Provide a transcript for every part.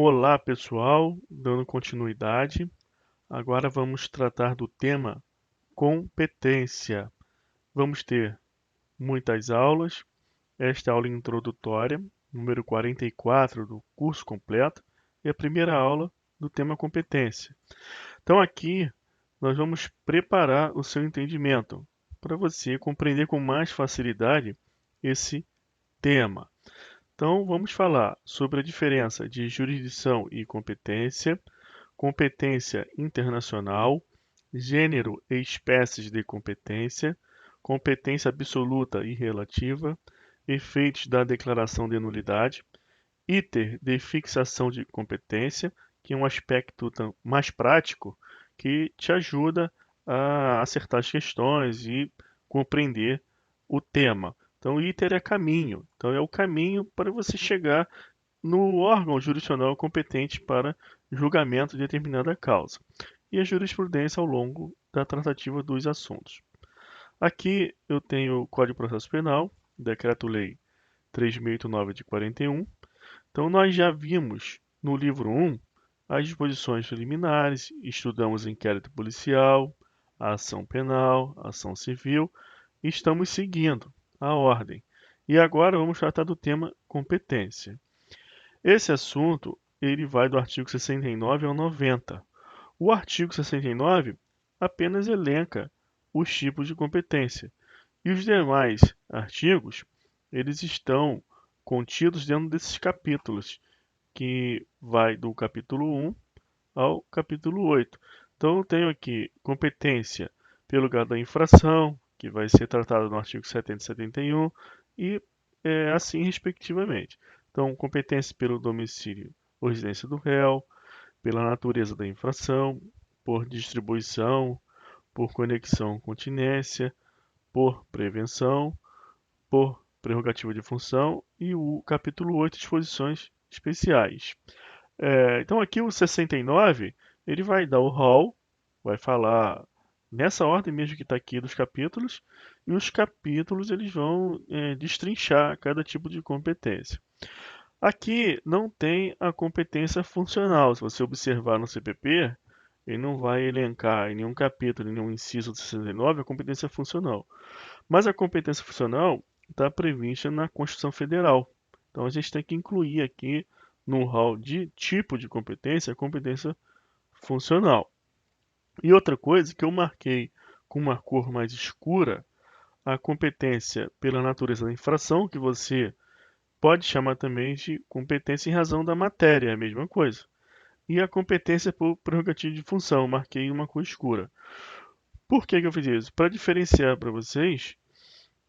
Olá pessoal, dando continuidade, agora vamos tratar do tema competência. Vamos ter muitas aulas, esta aula introdutória, número 44 do curso completo, e a primeira aula do tema competência. Então aqui nós vamos preparar o seu entendimento, para você compreender com mais facilidade esse tema. Então, vamos falar sobre a diferença de jurisdição e competência, competência internacional, gênero e espécies de competência, competência absoluta e relativa, efeitos da declaração de nulidade, iter de fixação de competência, que é um aspecto mais prático que te ajuda a acertar as questões e compreender o tema. Então, iter é caminho. Então, é o caminho para você chegar no órgão jurisdicional competente para julgamento de determinada causa. E a jurisprudência ao longo da tratativa dos assuntos. Aqui eu tenho o Código de Processo Penal, Decreto-Lei 3.089 de 41. Então, nós já vimos no livro 1 as disposições preliminares, estudamos inquérito policial, a ação penal, a ação civil, e estamos seguindo a ordem. E agora vamos tratar do tema competência. Esse assunto ele vai do artigo 69 ao 90. O artigo 69 apenas elenca os tipos de competência. E os demais artigos, eles estão contidos dentro desses capítulos, que vai do capítulo 1 ao capítulo 8. Então, eu tenho aqui competência pelo grau da infração, que vai ser tratado no artigo 70 e 71, e assim respectivamente. Então, competência pelo domicílio ou residência do réu, pela natureza da infração, por distribuição, por conexão continência, por prevenção, por prerrogativa de função e o capítulo 8, disposições especiais. Então aqui o 69, ele vai dar o rol, vai falar nessa ordem mesmo que está aqui dos capítulos, e os capítulos eles vão destrinchar cada tipo de competência. Aqui não tem a competência funcional. Se você observar no CPP, ele não vai elencar em nenhum capítulo, em nenhum inciso do 69 a competência funcional. Mas a competência funcional está prevista na Constituição Federal. Então a gente tem que incluir aqui no rol de tipo de competência a competência funcional. E outra coisa que eu marquei com uma cor mais escura, a competência pela natureza da infração, que você pode chamar também de competência em razão da matéria, é a mesma coisa. E a competência por prerrogativa de função, marquei uma cor escura. Por que eu fiz isso? Para diferenciar para vocês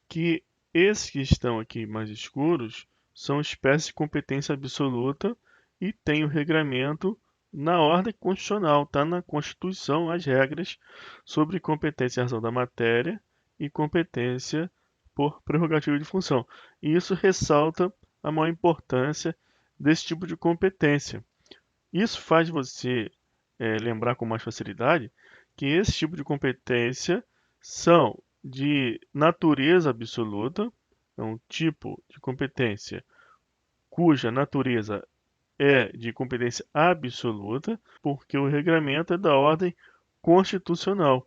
que esses que estão aqui mais escuros são espécies de competência absoluta e tem o regramento na ordem constitucional, está na Constituição as regras sobre competência em razão da matéria e competência por prerrogativa de função. E isso ressalta a maior importância desse tipo de competência. Isso faz você lembrar com mais facilidade que esse tipo de competência são de natureza absoluta, é um tipo de competência cuja natureza é de competência absoluta, porque o regramento é da ordem constitucional.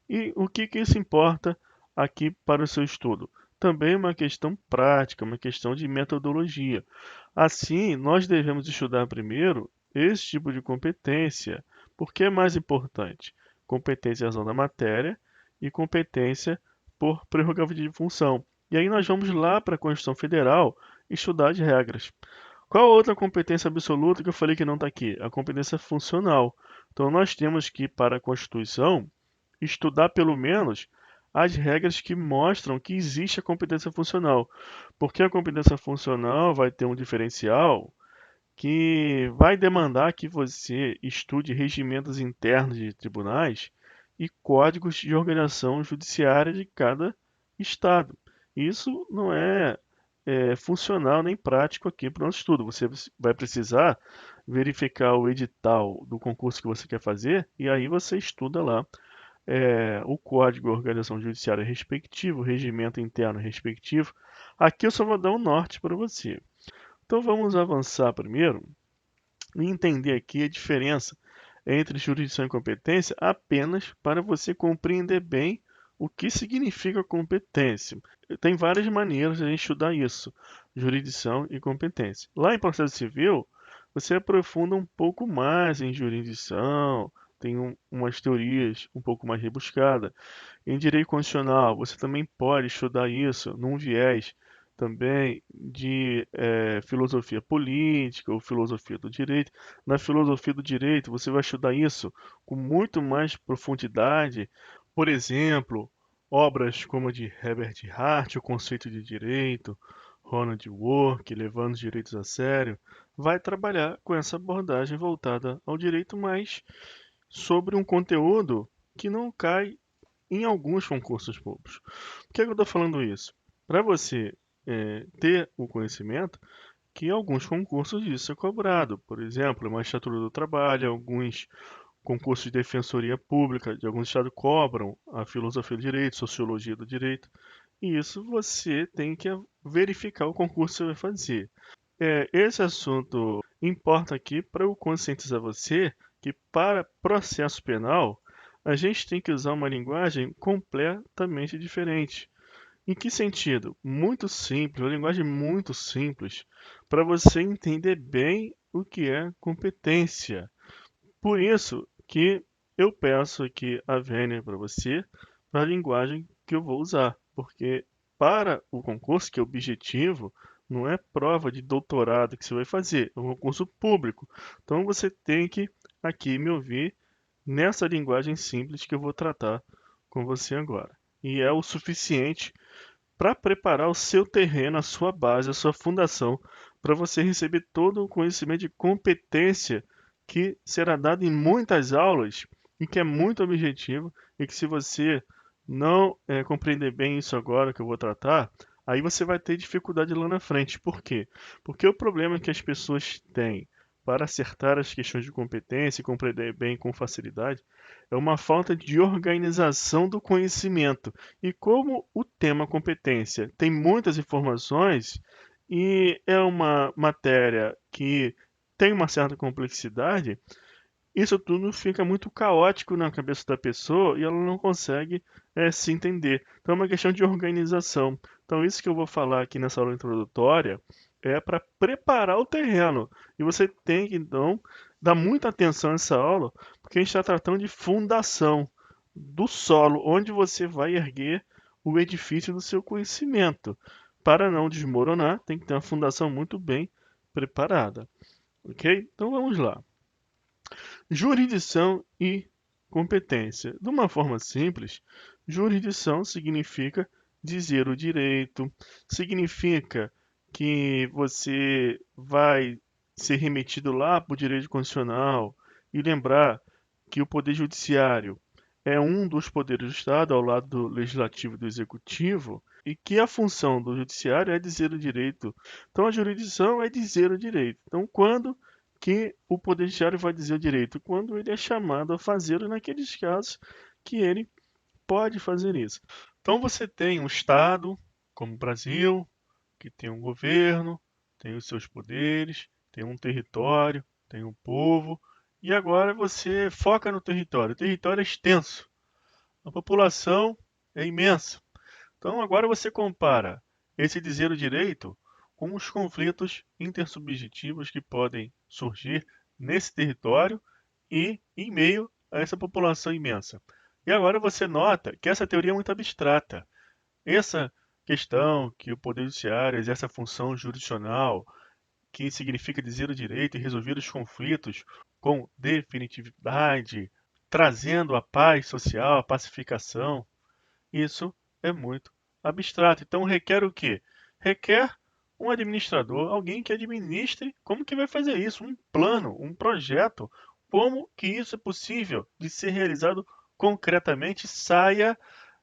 E o que isso importa aqui para o seu estudo? Também uma questão prática, uma questão de metodologia. Assim, nós devemos estudar primeiro esse tipo de competência, porque é mais importante. Competência em razão da matéria e competência por prerrogativa de função. E aí nós vamos lá para a Constituição Federal estudar as regras. Qual a outra competência absoluta que eu falei que não está aqui? A competência funcional. Então nós temos que, para a Constituição, estudar pelo menos as regras que mostram que existe a competência funcional. Porque a competência funcional vai ter um diferencial que vai demandar que você estude regimentos internos de tribunais e códigos de organização judiciária de cada estado. Isso não é funcional nem prático aqui para o nosso estudo. Você vai precisar verificar o edital do concurso que você quer fazer e aí você estuda lá o código de organização judiciária respectivo, o regimento interno respectivo. Aqui eu só vou dar um norte para você. Então vamos avançar primeiro e entender aqui a diferença entre jurisdição e competência apenas para você compreender bem o que significa competência. Tem várias maneiras de a gente estudar isso, jurisdição e competência. Lá em processo civil, você aprofunda um pouco mais em jurisdição, tem umas teorias um pouco mais rebuscadas. Em direito constitucional, você também pode estudar isso num viés também de filosofia política ou filosofia do direito. Na filosofia do direito, você vai estudar isso com muito mais profundidade. Por exemplo, obras como a de Herbert Hart, O Conceito de Direito, Ronald Work, Levando os Direitos a Sério, vai trabalhar com essa abordagem voltada ao direito, mas sobre um conteúdo que não cai em alguns concursos públicos. Por que eu estou falando isso? Para você ter o conhecimento que em alguns concursos isso é cobrado. Por exemplo, a Magistratura do Trabalho, alguns concursos de defensoria pública de alguns estados cobram a filosofia do direito, sociologia do direito. E isso você tem que verificar o concurso que você vai fazer. Esse assunto importa aqui para eu conscientizar você que para processo penal a gente tem que usar uma linguagem completamente diferente. Em que sentido? Muito simples, uma linguagem muito simples, para você entender bem o que é competência. Por isso que eu peço aqui a vênia para você, para a linguagem que eu vou usar, porque para o concurso, que é objetivo, não é prova de doutorado que você vai fazer, é um concurso público. Então você tem que aqui me ouvir nessa linguagem simples que eu vou tratar com você agora. E é o suficiente para preparar o seu terreno, a sua base, a sua fundação, para você receber todo o conhecimento de competência que será dado em muitas aulas e que é muito objetivo e que se você não compreender bem isso agora que eu vou tratar, aí você vai ter dificuldade lá na frente. Por quê? Porque o problema que as pessoas têm para acertar as questões de competência e compreender bem com facilidade é uma falta de organização do conhecimento. E como o tema competência tem muitas informações e é uma matéria que tem uma certa complexidade, isso tudo fica muito caótico na cabeça da pessoa e ela não consegue se entender. Então é uma questão de organização. Então isso que eu vou falar aqui nessa aula introdutória é para preparar o terreno. E você tem que, então, dar muita atenção nessa aula, porque a gente está tratando de fundação do solo, onde você vai erguer o edifício do seu conhecimento. Para não desmoronar, tem que ter uma fundação muito bem preparada. Ok? Então vamos lá. Jurisdição e competência. De uma forma simples, jurisdição significa dizer o direito, significa que você vai ser remetido lá para o direito constitucional e lembrar que o Poder Judiciário é um dos poderes do Estado, ao lado do Legislativo e do Executivo, e que a função do Judiciário é dizer o direito. Então, a jurisdição é dizer o direito. Então, quando que o Poder Judiciário vai dizer o direito? Quando ele é chamado a fazê-lo naqueles casos que ele pode fazer isso. Então, você tem um Estado, como o Brasil, que tem um governo, tem os seus poderes, tem um território, tem um povo, e agora você foca no território. O território é extenso, a população é imensa. Então agora você compara esse dizer o direito com os conflitos intersubjetivos que podem surgir nesse território e em meio a essa população imensa. E agora você nota que essa teoria é muito abstrata. Essa questão que o Poder Judiciário exerce a função jurisdicional, que significa dizer o direito e resolver os conflitos com definitividade, trazendo a paz social, a pacificação, isso é muito abstrato. Então requer o quê? Requer um administrador, alguém que administre como que vai fazer isso, um plano, um projeto, como que isso é possível de ser realizado concretamente, saia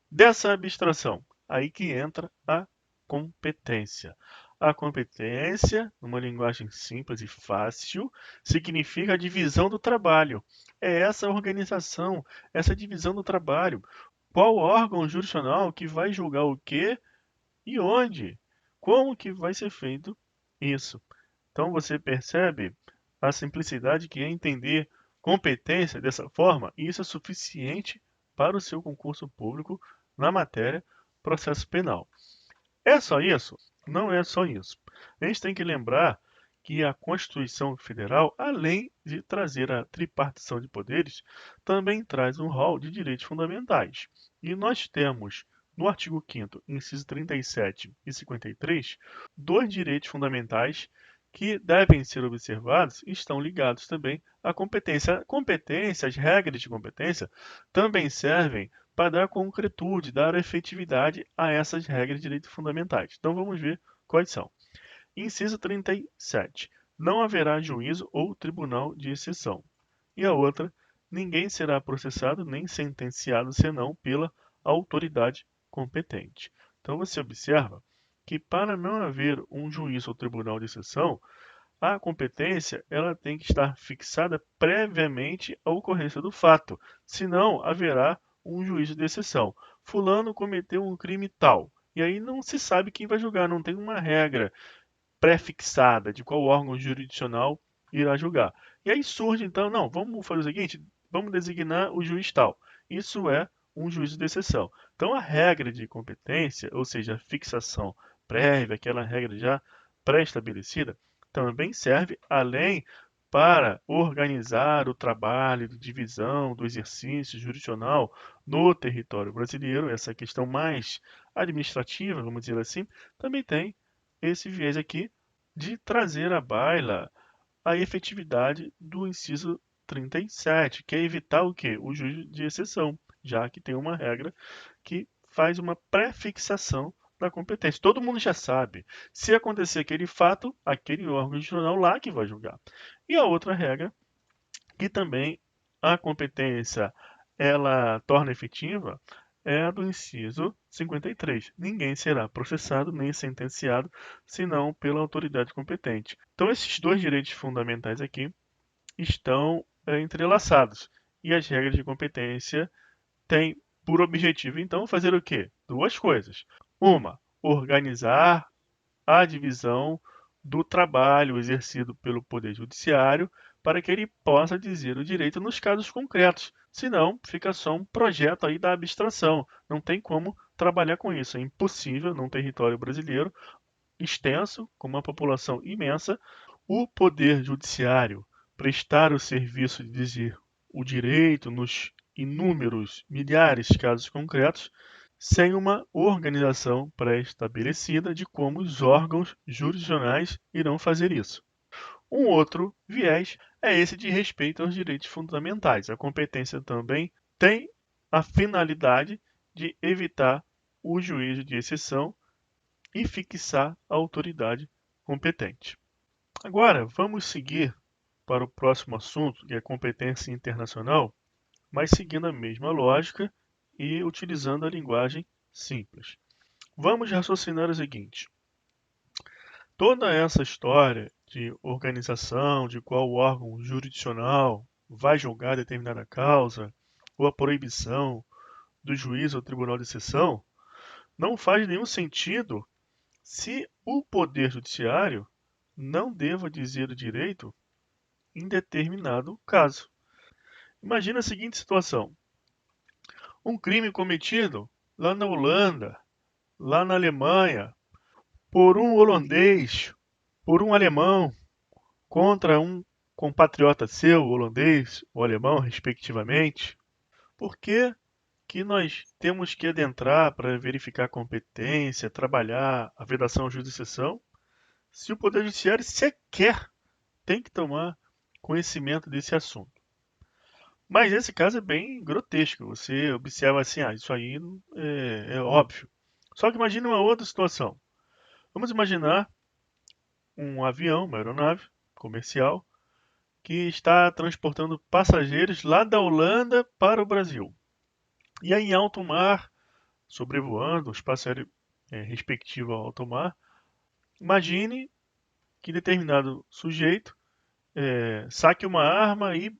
dessa abstração. Aí que entra a competência. A competência, numa linguagem simples e fácil, significa a divisão do trabalho. É essa organização, essa divisão do trabalho. Qual órgão jurisdicional que vai julgar o quê e onde? Como que vai ser feito isso? Então você percebe a simplicidade que é entender competência dessa forma, e isso é suficiente para o seu concurso público na matéria processo penal. É só isso? Não é só isso. A gente tem que lembrar que a Constituição Federal, além de trazer a tripartição de poderes, também traz um rol de direitos fundamentais. E nós temos, no artigo 5º, inciso 37 e 53, dois direitos fundamentais que devem ser observados e estão ligados também à competência. Competência, as regras de competência, também servem para dar concretude, dar efetividade a essas regras de direitos fundamentais. Então vamos ver quais são. Inciso 37. Não haverá juízo ou tribunal de exceção. E a outra, ninguém será processado nem sentenciado senão pela autoridade competente. Então você observa que para não haver um juízo ou tribunal de exceção, a competência ela tem que estar fixada previamente à ocorrência do fato, senão haverá um juízo de exceção. Fulano cometeu um crime tal, e aí não se sabe quem vai julgar, não tem uma regra pré-fixada de qual órgão jurisdicional irá julgar. E aí surge então, não, vamos fazer o seguinte, vamos designar o juiz tal. Isso é um juízo de exceção. Então a regra de competência, ou seja, a fixação prévia, aquela regra já pré-estabelecida, também serve além para organizar o trabalho de divisão do exercício jurisdicional no território brasileiro, essa questão mais administrativa, vamos dizer assim, também tem esse viés aqui de trazer à baila a efetividade do inciso 37, que é evitar o quê? O juízo de exceção, já que tem uma regra que faz uma pré-fixação da competência. Todo mundo já sabe. Se acontecer aquele fato, aquele órgão jurisdicional lá que vai julgar. E a outra regra, que também a competência ela torna efetiva, é a do inciso 53. Ninguém será processado nem sentenciado, senão pela autoridade competente. Então, esses dois direitos fundamentais aqui estão entrelaçados. E as regras de competência têm por objetivo, então, fazer o quê? Duas coisas. Uma, organizar a divisão do trabalho exercido pelo Poder Judiciário para que ele possa dizer o direito nos casos concretos. Senão, fica só um projeto aí da abstração. Não tem como trabalhar com isso. É impossível num território brasileiro extenso, com uma população imensa, o Poder Judiciário prestar o serviço de dizer o direito nos inúmeros, milhares de casos concretos, sem uma organização pré-estabelecida de como os órgãos jurisdicionais irão fazer isso. Um outro viés é esse de respeito aos direitos fundamentais. A competência também tem a finalidade de evitar o juízo de exceção e fixar a autoridade competente. Agora, vamos seguir para o próximo assunto, que é a competência internacional, mas seguindo a mesma lógica e utilizando a linguagem simples. Vamos raciocinar o seguinte: toda essa história de organização, de qual órgão jurisdicional vai julgar determinada causa, ou a proibição do juiz ou tribunal de exceção, não faz nenhum sentido se o Poder Judiciário não deva dizer o direito em determinado caso. Imagina a seguinte situação: um crime cometido lá na Holanda, lá na Alemanha, por um holandês, por um alemão, contra um compatriota seu, holandês ou alemão, respectivamente. Por que que nós temos que adentrar para verificar a competência, trabalhar a vedação, juízo de exceção, se o Poder Judiciário sequer tem que tomar conhecimento desse assunto? Mas esse caso é bem grotesco. Você observa assim, isso aí é óbvio. Só que imagine uma outra situação. Vamos imaginar um avião, uma aeronave comercial, que está transportando passageiros lá da Holanda para o Brasil. E aí, em alto mar, sobrevoando o espaço aéreo respectivo ao alto mar, imagine que determinado sujeito saque uma arma e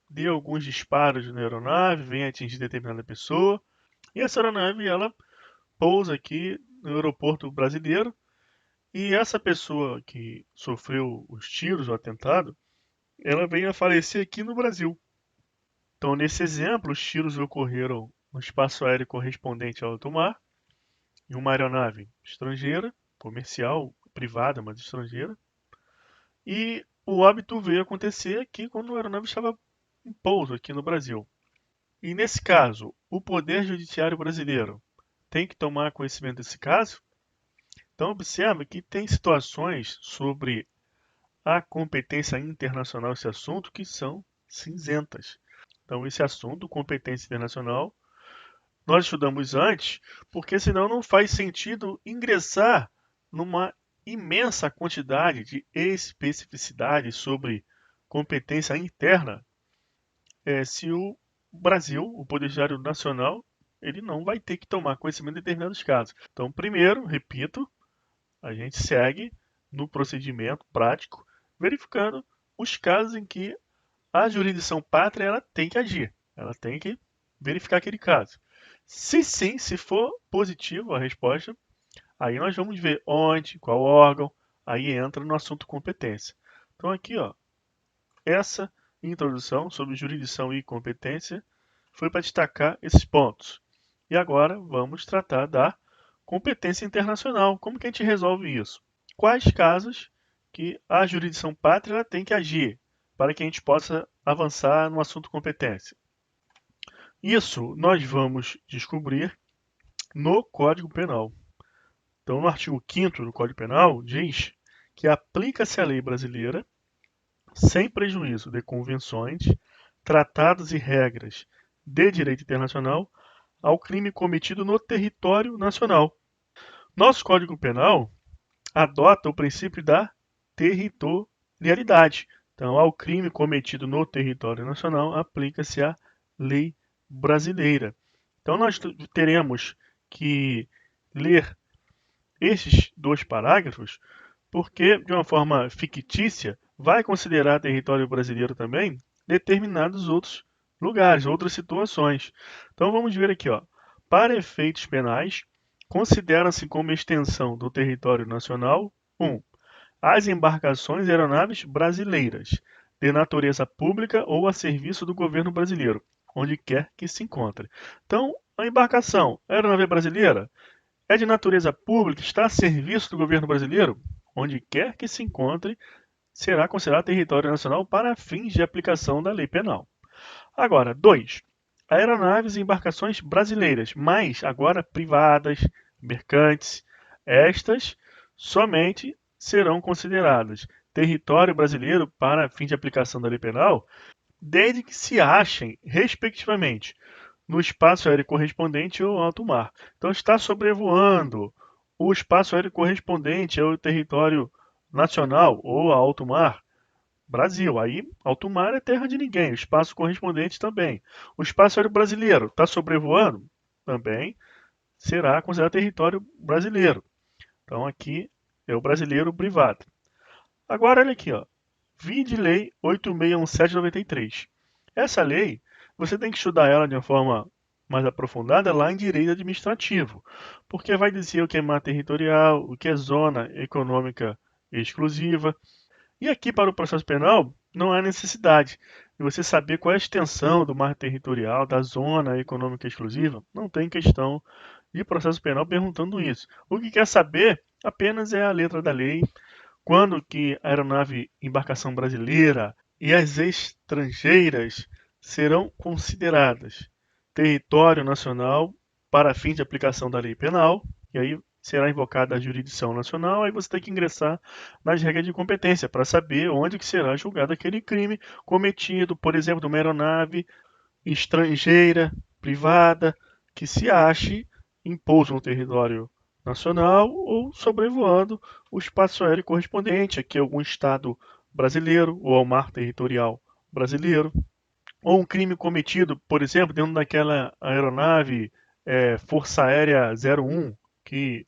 dê alguns disparos na aeronave, venha atingir determinada pessoa. E essa aeronave, ela pousa aqui no aeroporto brasileiro. E essa pessoa que sofreu os tiros, o atentado, ela venha a falecer aqui no Brasil. Então, nesse exemplo, os tiros ocorreram no espaço aéreo correspondente ao alto mar, em uma aeronave estrangeira, comercial, privada, mas estrangeira, e o óbito veio acontecer aqui quando a aeronave estava em pouso aqui no Brasil. E nesse caso, o Poder Judiciário brasileiro tem que tomar conhecimento desse caso? Então, observe que tem situações sobre a competência internacional, esse assunto, que são cinzentas. Então, esse assunto, competência internacional, nós estudamos antes, porque senão não faz sentido ingressar numa imensa quantidade de especificidade sobre competência interna, se o Brasil, o Poder Judiciário Nacional, ele não vai ter que tomar conhecimento de determinados casos. Então, primeiro, repito, a gente segue no procedimento prático, verificando os casos em que a jurisdição pátria ela tem que agir, ela tem que verificar aquele caso. Se sim, se for positivo a resposta, aí nós vamos ver onde, qual órgão, aí entra no assunto competência. Então aqui, ó, essa introdução sobre jurisdição e competência foi para destacar esses pontos. E agora vamos tratar da competência internacional. Como que a gente resolve isso? Quais casos que a jurisdição pátria ela tem que agir para que a gente possa avançar no assunto competência? Isso nós vamos descobrir no Código Penal. Então, no artigo 5º do Código Penal, diz que aplica-se a lei brasileira sem prejuízo de convenções, tratados e regras de direito internacional ao crime cometido no território nacional. Nosso Código Penal adota o princípio da territorialidade. Então, ao crime cometido no território nacional, aplica-se a lei brasileira. Então, nós teremos que ler esses dois parágrafos, porque, de uma forma fictícia, vai considerar território brasileiro também determinados outros lugares, outras situações. Então vamos ver aqui, ó. Para efeitos penais, considera-se como extensão do território nacional 1. As embarcações e aeronaves brasileiras, de natureza pública ou a serviço do governo brasileiro, onde quer que se encontre. Então, a embarcação, a aeronave brasileira, é de natureza pública, está a serviço do governo brasileiro, onde quer que se encontre, será considerado território nacional para fins de aplicação da lei penal. Agora, 2. Aeronaves e embarcações brasileiras, mas agora privadas, mercantes, estas somente serão consideradas território brasileiro para fins de aplicação da lei penal, desde que se achem, respectivamente, no espaço aéreo correspondente ao alto mar. Então está sobrevoando o espaço aéreo correspondente ao território nacional ou a alto mar, Brasil. Aí, alto mar é terra de ninguém, o espaço correspondente também. O espaço aéreo brasileiro está sobrevoando? Também será considerado território brasileiro. Então aqui é o brasileiro privado. Agora olha aqui, ó. Vide Lei 8617/93. Essa lei, você tem que estudar ela de uma forma mais aprofundada lá em direito administrativo, porque vai dizer o que é mar territorial, o que é zona econômica exclusiva. E aqui para o processo penal, não há necessidade de você saber qual é a extensão do mar territorial, da zona econômica exclusiva. Não tem questão de processo penal perguntando isso. O que quer saber apenas é a letra da lei, quando que a aeronave embarcação brasileira e as estrangeiras serão consideradas território nacional para fins de aplicação da lei penal, e aí será invocada a jurisdição nacional, aí você tem que ingressar nas regras de competência para saber onde que será julgado aquele crime cometido, por exemplo, de uma aeronave estrangeira, privada, que se ache em pouso no território nacional ou sobrevoando o espaço aéreo correspondente aqui a algum estado brasileiro ou ao mar territorial brasileiro, ou um crime cometido, por exemplo, dentro daquela aeronave Força Aérea 01 que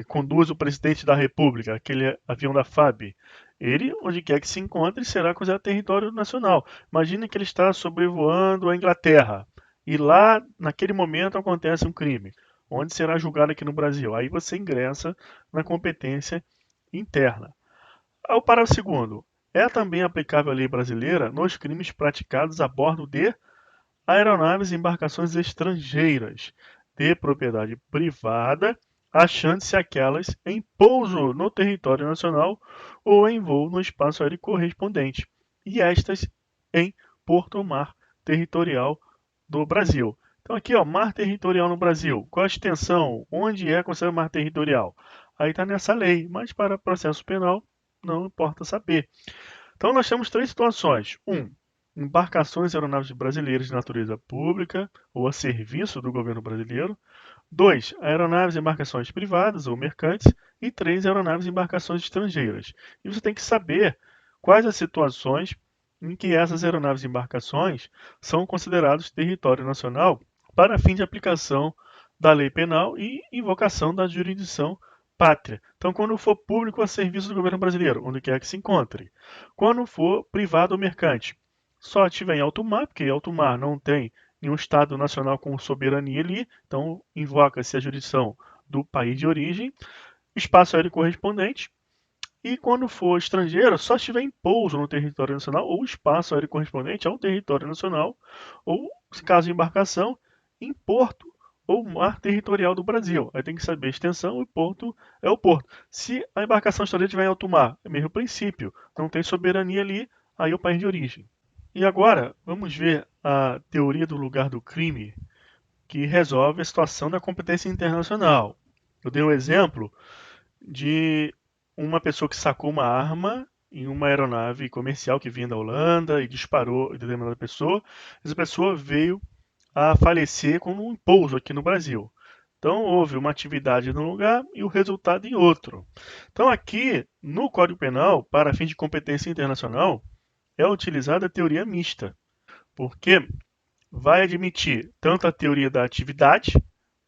conduz o presidente da República, aquele avião da FAB. Ele, onde quer que se encontre, será considerado território nacional. Imagine que ele está sobrevoando a Inglaterra e lá, naquele momento, acontece um crime, onde será julgado aqui no Brasil. Aí você ingressa na competência interna. Ao parágrafo 2º, É também aplicável a lei brasileira nos crimes praticados a bordo de aeronaves e embarcações estrangeiras de propriedade privada, achando-se aquelas em pouso no território nacional ou em voo no espaço aéreo correspondente, e estas em porto ou mar territorial do Brasil. Então aqui, ó, mar territorial no Brasil. Qual a extensão? Onde é considerado mar territorial? Aí está nessa lei, mas para processo penal não importa saber. Então nós temos três situações. Embarcações aeronaves brasileiras de natureza pública ou a serviço do governo brasileiro. 2. Aeronaves e embarcações privadas ou mercantes. E 3. Aeronaves e embarcações estrangeiras. E você tem que saber quais as situações em que essas aeronaves e embarcações são consideradas território nacional para fim de aplicação da lei penal e invocação da jurisdição pátria. Então, quando for público a serviço do governo brasileiro, onde quer que se encontre. Quando for privado ou mercante, só estiver em alto mar, porque alto mar não tem nenhum Estado nacional com soberania ali, então invoca-se a jurisdição do país de origem, espaço aéreo correspondente, e quando for estrangeiro, só estiver em pouso no território nacional ou espaço aéreo correspondente ao território nacional, ou, caso de embarcação, em porto ou mar territorial do Brasil. Aí tem que saber a extensão, e porto é o porto. Se a embarcação estrangeira estiver em alto mar, é o mesmo princípio, não tem soberania ali, aí é o país de origem. E agora, vamos ver a teoria do lugar do crime, que resolve a situação da competência internacional. Eu dei um exemplo de uma pessoa que sacou uma arma em uma aeronave comercial que vinha da Holanda e disparou em determinada pessoa. Essa pessoa veio a falecer com um pouso aqui no Brasil. Então, houve uma atividade num lugar e o resultado em outro. Então, aqui no Código Penal, para fins de competência internacional, é utilizada a teoria mista, porque vai admitir tanto a teoria da atividade,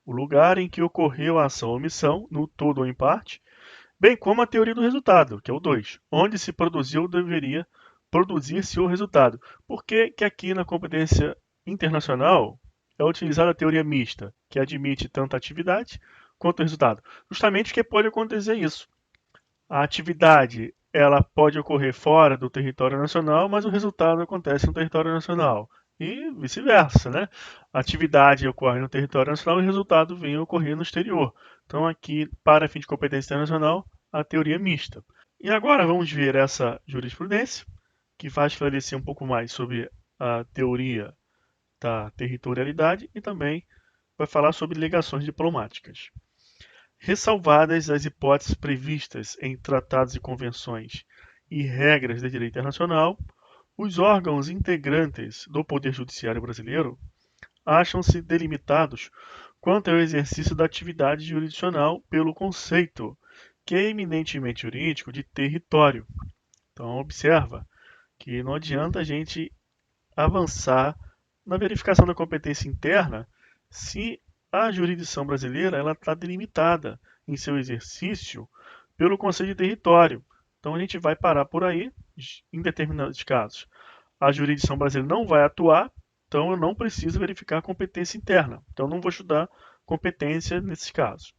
o lugar em que ocorreu a ação ou omissão, no todo ou em parte, bem como a teoria do resultado, que é o 2, onde se produziu ou deveria produzir-se o resultado. Por que, que aqui na competência internacional é utilizada a teoria mista, que admite tanto a atividade quanto o resultado? Justamente porque pode acontecer isso. A atividade ela pode ocorrer fora do território nacional, mas o resultado acontece no território nacional. E vice-versa, né? A atividade ocorre no território nacional e o resultado vem ocorrer no exterior. Então, aqui, para fim de competência internacional, a teoria é mista. E agora vamos ver essa jurisprudência, que vai esclarecer um pouco mais sobre a teoria da territorialidade e também vai falar sobre ligações diplomáticas. Ressalvadas as hipóteses previstas em tratados e convenções e regras de direito internacional, os órgãos integrantes do Poder Judiciário brasileiro acham-se delimitados quanto ao exercício da atividade jurisdicional pelo conceito, que é eminentemente jurídico, de território. Então, observa que não adianta a gente avançar na verificação da competência interna se a jurisdição brasileira ela está delimitada em seu exercício pelo Conselho de Território. Então a gente vai parar por aí em determinados casos. A jurisdição brasileira não vai atuar, então eu não preciso verificar a competência interna. Então eu não vou estudar competência nesses casos.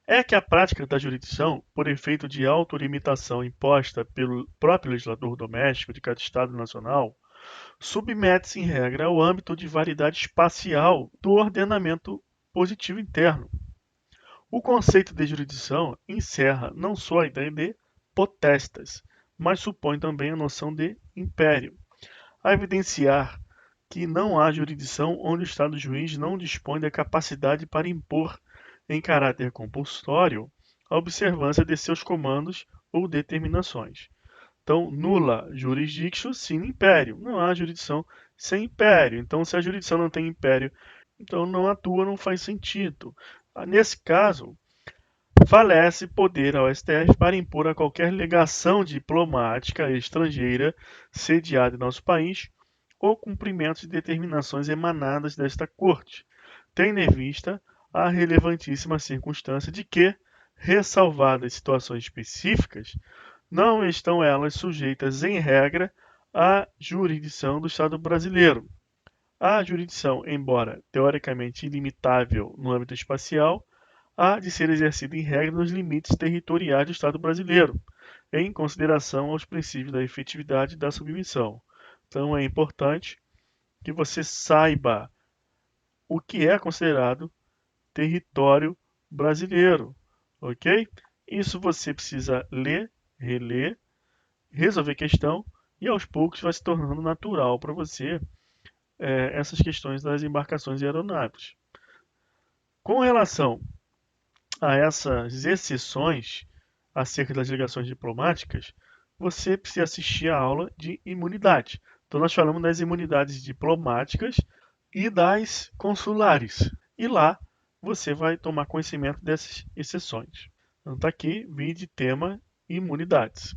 É que a prática da jurisdição, por efeito de autolimitação imposta pelo próprio legislador doméstico de cada Estado nacional, submete-se em regra ao âmbito de variedade espacial do ordenamento positivo interno. O conceito de jurisdição encerra não só a ideia de potestas, mas supõe também a noção de império, a evidenciar que não há jurisdição onde o Estado juiz não dispõe da capacidade para impor, em caráter compulsório, a observância de seus comandos ou determinações. Então, nula jurisdictio sine império. Não há jurisdição sem império. Então, se a jurisdição não tem império, então não atua, não faz sentido. Nesse caso, falece poder ao STF para impor a qualquer legação diplomática estrangeira sediada em nosso país ou cumprimento de determinações emanadas desta Corte, tendo em vista a relevantíssima circunstância de que, ressalvadas situações específicas, não estão elas sujeitas, em regra, à jurisdição do Estado brasileiro. A jurisdição, embora teoricamente ilimitável no âmbito espacial, há de ser exercida em regra nos limites territoriais do Estado brasileiro, em consideração aos princípios da efetividade e da submissão. Então é importante que você saiba o que é considerado território brasileiro, ok? Isso você precisa ler, reler, resolver questão e aos poucos vai se tornando natural para você essas questões das embarcações e aeronaves. Com relação a essas exceções acerca das ligações diplomáticas, você precisa assistir a aula de imunidade. Então, nós falamos das imunidades diplomáticas e das consulares. E lá você vai tomar conhecimento dessas exceções. Então, está aqui, vide tema imunidades.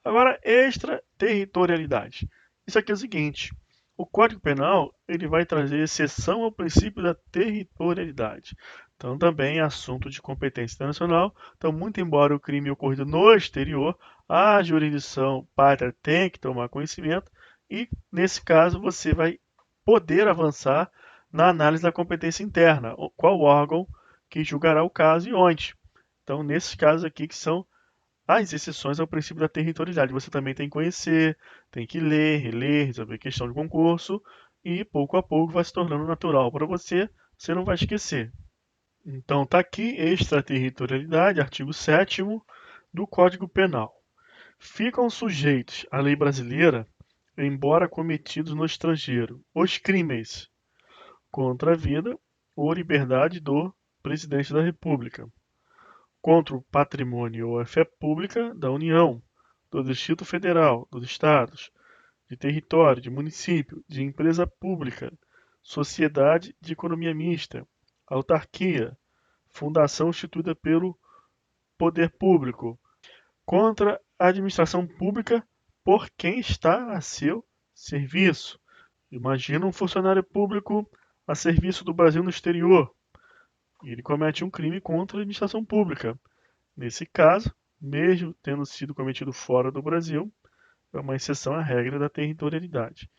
Agora, extraterritorialidade. Isso aqui é o seguinte: o Código Penal ele vai trazer exceção ao princípio da territorialidade. Então, também é assunto de competência internacional. Então, muito embora o crime ocorrido no exterior, a jurisdição pátria tem que tomar conhecimento e, nesse caso, você vai poder avançar na análise da competência interna. Qual órgão que julgará o caso e onde. Então, nesses casos aqui que são as exceções ao princípio da territorialidade. Você também tem que conhecer, tem que ler, reler, resolver questão de concurso e pouco a pouco vai se tornando natural para você, você não vai esquecer. Então está aqui extraterritorialidade, artigo 7º do Código Penal. Ficam sujeitos à lei brasileira, embora cometidos no estrangeiro, os crimes contra a vida ou liberdade do presidente da República, contra o patrimônio ou a fé pública da União, do Distrito Federal, dos Estados, de território, de município, de empresa pública, sociedade de economia mista, autarquia, fundação instituída pelo poder público, contra a administração pública por quem está a seu serviço. Imagina um funcionário público a serviço do Brasil no exterior. Ele comete um crime contra a administração pública. Nesse caso, mesmo tendo sido cometido fora do Brasil, é uma exceção à regra da territorialidade.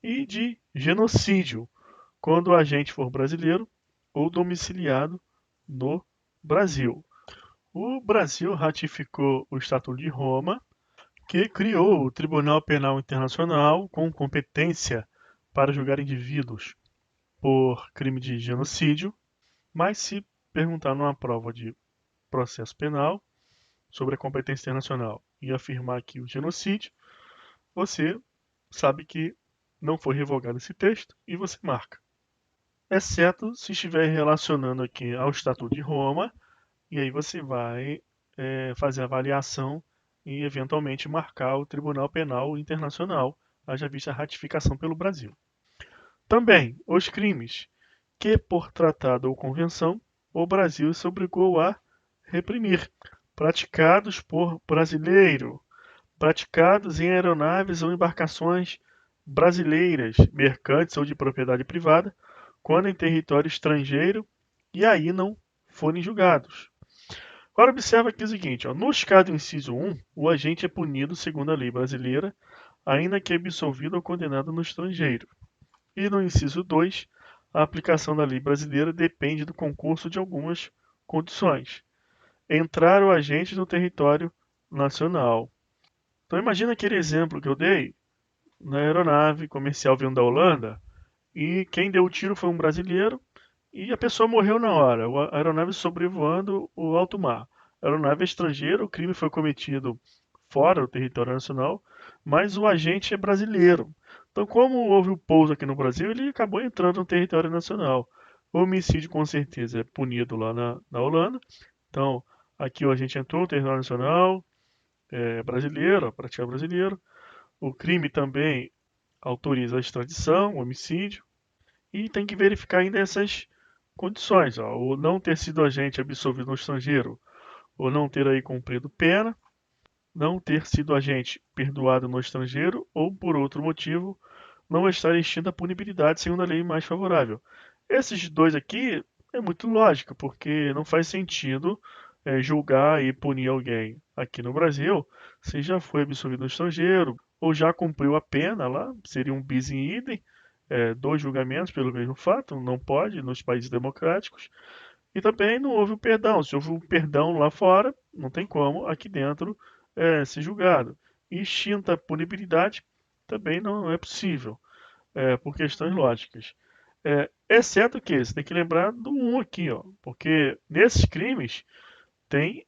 E de genocídio, quando o agente for brasileiro ou domiciliado no Brasil. O Brasil ratificou o Estatuto de Roma, que criou o Tribunal Penal Internacional com competência para julgar indivíduos por crime de genocídio, mas se perguntar numa prova de processo penal sobre a competência internacional e afirmar que o genocídio, você sabe que não foi revogado esse texto e você marca. Exceto se estiver relacionando aqui ao Estatuto de Roma, e aí você vai fazer a avaliação e eventualmente marcar o Tribunal Penal Internacional, haja vista a ratificação pelo Brasil. Também os crimes que, por tratado ou convenção, o Brasil se obrigou a reprimir, praticados por brasileiro, praticados em aeronaves ou embarcações brasileiras, mercantes ou de propriedade privada, quando em território estrangeiro e aí não forem julgados. Agora observa aqui o seguinte, ó, nos casos do inciso 1, o agente é punido segundo a lei brasileira, ainda que absolvido ou condenado no estrangeiro. E no inciso 2, a aplicação da lei brasileira depende do concurso de algumas condições. Entrar o agente no território nacional. Então imagina aquele exemplo que eu dei na aeronave comercial vindo da Holanda e quem deu o tiro foi um brasileiro e a pessoa morreu na hora. A aeronave sobrevoando o alto mar. A aeronave é estrangeira, o crime foi cometido fora do território nacional, mas o agente é brasileiro. Então, como houve o pouso aqui no Brasil, ele acabou entrando no território nacional. O homicídio, com certeza, é punido lá na Holanda. Então, aqui o agente entrou no território nacional, é brasileiro, praticado brasileiro. O crime também autoriza a extradição, o homicídio. E tem que verificar ainda essas condições, ó, ou não ter sido agente absolvido no estrangeiro, ou não ter aí cumprido pena, não ter sido agente perdoado no estrangeiro, ou por outro motivo, não estar extinta a punibilidade segundo a lei mais favorável. Esses dois aqui é muito lógico, porque não faz sentido julgar e punir alguém aqui no Brasil se já foi absolvido no estrangeiro, ou já cumpriu a pena lá, seria um bis in idem, dois julgamentos pelo mesmo fato, não pode nos países democráticos. E também não houve o perdão. Se houve um perdão lá fora, não tem como aqui dentro ser julgado. E extinta a punibilidade também não é possível, por questões lógicas. Exceto que você tem que lembrar do 1 aqui, ó, porque nesses crimes tem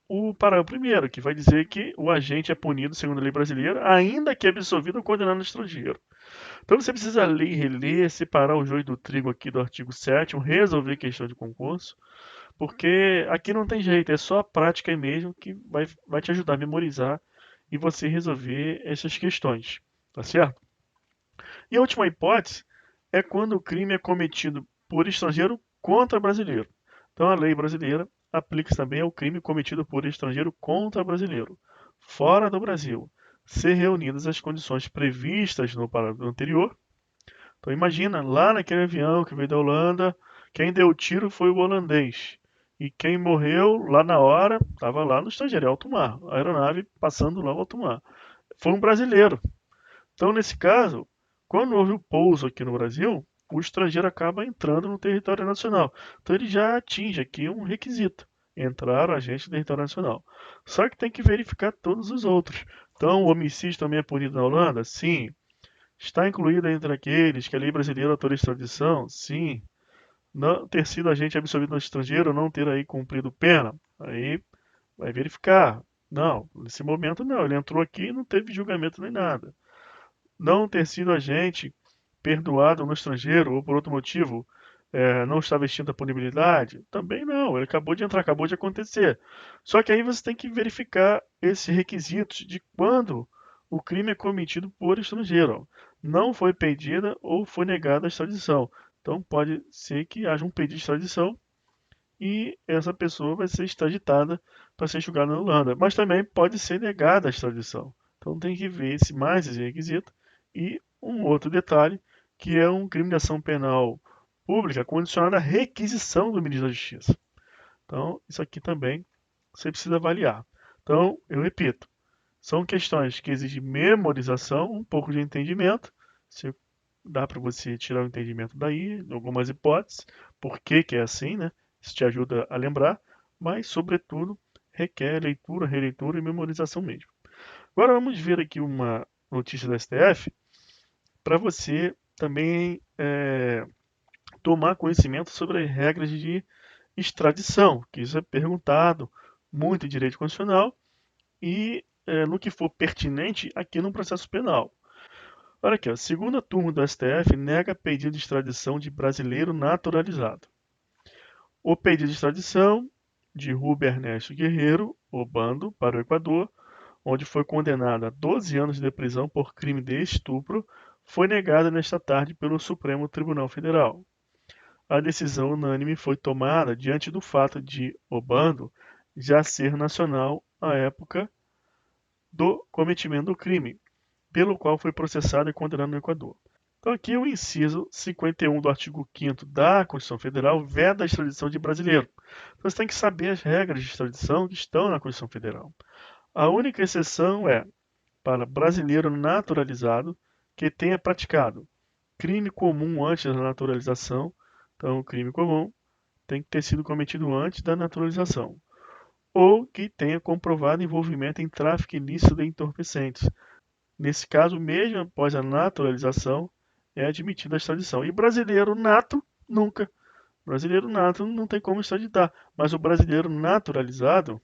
o parágrafo primeiro, que vai dizer que o agente é punido segundo a lei brasileira, ainda que absolvido ou condenado no estrangeiro. Então você precisa ler e reler, separar o joio do trigo aqui do artigo 7º, resolver questão de concurso, porque aqui não tem jeito, é só a prática aí mesmo que vai te ajudar a memorizar e você resolver essas questões, tá certo? E a última hipótese é quando o crime é cometido por estrangeiro contra brasileiro. Então a lei brasileira aplica-se também ao crime cometido por estrangeiro contra brasileiro, fora do Brasil, se reunidas as condições previstas no parágrafo anterior. Então imagina, lá naquele avião que veio da Holanda, quem deu o tiro foi o holandês. E quem morreu lá na hora estava lá no estrangeiro, em alto mar, a aeronave passando lá no alto mar. Foi um brasileiro. Então, nesse caso, quando houve o pouso aqui no Brasil, o estrangeiro acaba entrando no território nacional. Então, ele já atinge aqui um requisito: entrar agente no território nacional. Só que tem que verificar todos os outros. Então, o homicídio também é punido na Holanda? Sim. Está incluído entre aqueles que a lei brasileira autoriza extradição? Sim. Não ter sido agente absolvido no estrangeiro ou não ter aí cumprido pena? Aí vai verificar. Não, nesse momento não. Ele entrou aqui e não teve julgamento nem nada. Não ter sido agente perdoado no estrangeiro ou por outro motivo não estava extinta a punibilidade? Também não, ele acabou de entrar, acabou de acontecer. Só que aí você tem que verificar esses requisitos de quando o crime é cometido por estrangeiro. Não foi pedida ou foi negada a extradição. Então pode ser que haja um pedido de extradição e essa pessoa vai ser extraditada para ser julgada na Holanda. Mas também pode ser negada a extradição. Então tem que ver se mais esse requisito. E um outro detalhe, que é um crime de ação penal pública condicionado à requisição do ministro da Justiça. Então, isso aqui também você precisa avaliar. Então, eu repito, são questões que exigem memorização, um pouco de entendimento. Se dá para você tirar o entendimento daí, algumas hipóteses, por que que é assim, né? Isso te ajuda a lembrar, mas, sobretudo, requer leitura, releitura e memorização mesmo. Agora vamos ver aqui uma notícia da STF para você também tomar conhecimento sobre as regras de extradição, que isso é perguntado muito em direito constitucional e no que for pertinente aqui no processo penal. Olha aqui, a segunda turma do STF nega pedido de extradição de brasileiro naturalizado. O pedido de extradição de Rubem Ernesto Guerreiro Obando para o Equador, onde foi condenado a 12 anos de prisão por crime de estupro, foi negada nesta tarde pelo Supremo Tribunal Federal. A decisão unânime foi tomada diante do fato de Obando já ser nacional à época do cometimento do crime, pelo qual foi processado e condenado no Equador. Então aqui o inciso 51 do artigo 5º da Constituição Federal veda a extradição de brasileiro. Então, você tem que saber as regras de extradição que estão na Constituição Federal. A única exceção é para brasileiro naturalizado que tenha praticado crime comum antes da naturalização. Então, o crime comum tem que ter sido cometido antes da naturalização. Ou que tenha comprovado envolvimento em tráfico ilícito de entorpecentes. Nesse caso, mesmo após a naturalização, é admitida a extradição. E brasileiro nato, nunca. Brasileiro nato não tem como extraditar. Mas o brasileiro naturalizado,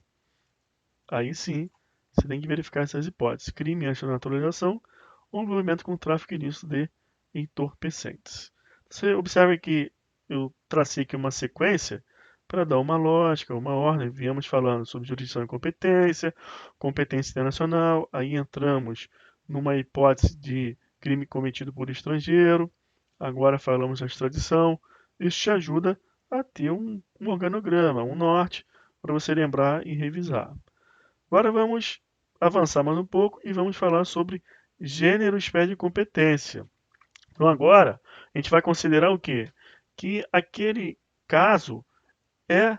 aí sim, você tem que verificar essas hipóteses. Crime antes da naturalização ou envolvimento com tráfico ilícito de entorpecentes. Você observa que eu tracei aqui uma sequência para dar uma lógica, uma ordem. Viemos falando sobre jurisdição e competência, competência internacional, aí entramos numa hipótese de crime cometido por estrangeiro, agora falamos da extradição. Isso te ajuda a ter um organograma, um norte, para você lembrar e revisar. Agora vamos avançar mais um pouco e vamos falar sobre gênero, espécie e competência. Então agora a gente vai considerar o quê? Que aquele caso é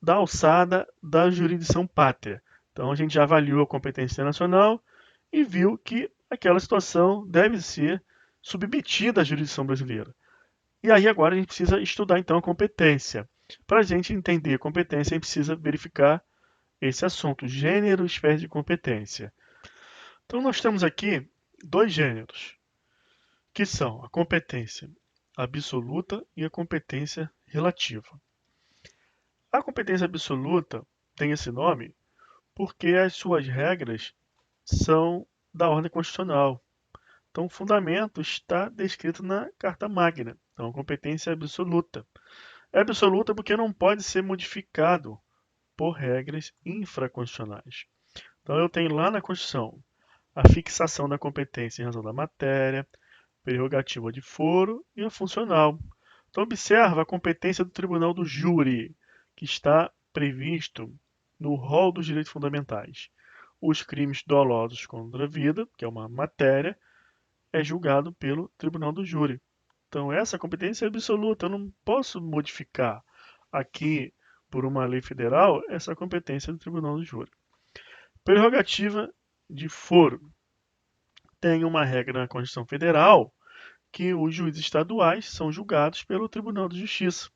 da alçada da jurisdição pátria. Então a gente já avaliou a competência internacional e viu que aquela situação deve ser submetida à jurisdição brasileira. E aí agora a gente precisa estudar então a competência. Para a gente entender a competência, a gente precisa verificar esse assunto, gênero e espécie de competência. Então, nós temos aqui dois gêneros, que são a competência absoluta e a competência relativa. A competência absoluta tem esse nome porque as suas regras são da ordem constitucional. Então, o fundamento está descrito na Carta Magna. Então, a competência é absoluta. É absoluta porque não pode ser modificado por regras infraconstitucionais. Então, eu tenho lá na Constituição a fixação da competência em razão da matéria, prerrogativa de foro e a funcional. Então, observa a competência do Tribunal do Júri, que está previsto no rol dos direitos fundamentais. Os crimes dolosos contra a vida, que é uma matéria, é julgado pelo Tribunal do Júri. Então, essa competência é absoluta, eu não posso modificar aqui, por uma lei federal, essa competência do Tribunal do Júri. Prerrogativa de foro. Tem uma regra na Constituição Federal que os juízes estaduais são julgados pelo Tribunal de Justiça.